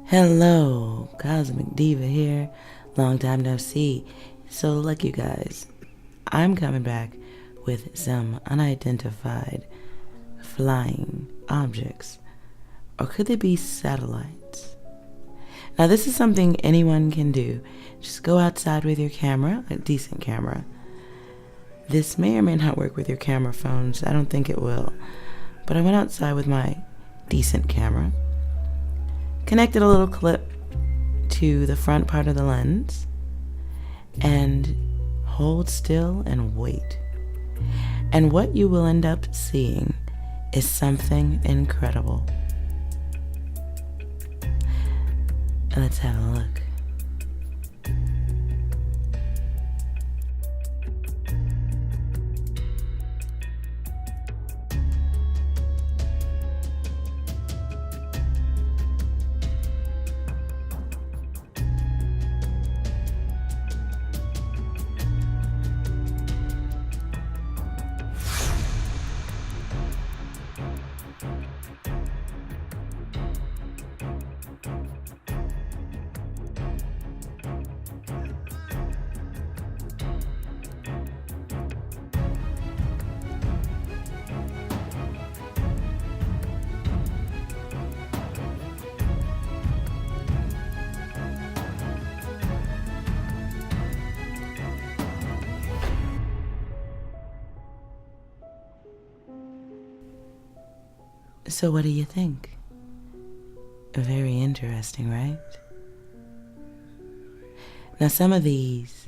Hello, Cosmic Diva here. Long time no see. So look, you guys, I'm coming back with some unidentified flying objects. Or could they be satellites? Now this is something anyone can do. Just go outside with your camera, a decent camera. This may or may not work with your camera phones. I don't think it will. But I went outside with my decent camera, connected a little clip to the front part of the lens, and hold still and wait. And what you will end up seeing is something incredible. Let's have a look. So what do you think? Very interesting, right? Now some of these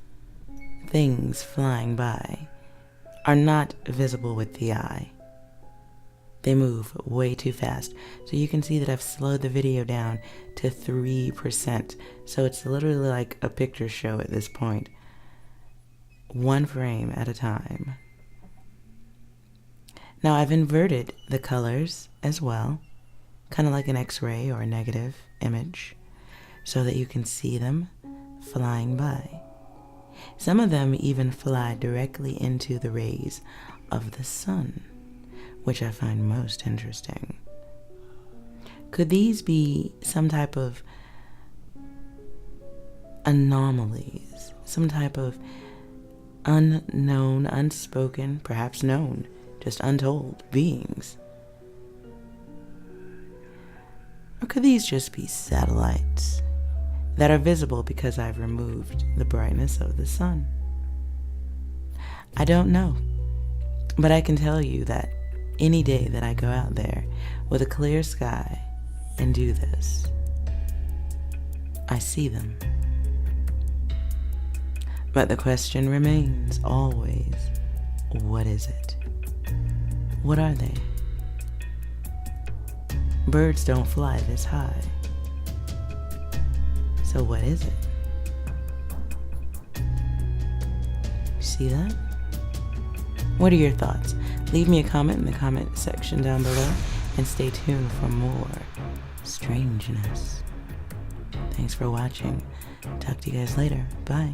things flying by are not visible with the eye. They move way too fast. So you can see that I've slowed the video down to 3%. So it's literally like a picture show at this point. One frame at a time. Now I've inverted the colors as well, kind of like an X-ray or a negative image, so that you can see them flying by. Some of them even fly directly into the rays of the sun, which I find most interesting. Could these be some type of anomalies, some type of unknown, unspoken, perhaps known, just untold beings? Or could these just be satellites that are visible because I've removed the brightness of the sun? I don't know, but I can tell you that any day that I go out there with a clear sky and do this, I see them. But the question remains always, what is it? What are they? Birds don't fly this high. So what is it? See that? What are your thoughts? Leave me a comment in the comment section down below and stay tuned for more strangeness. Thanks for watching. Talk to you guys later. Bye.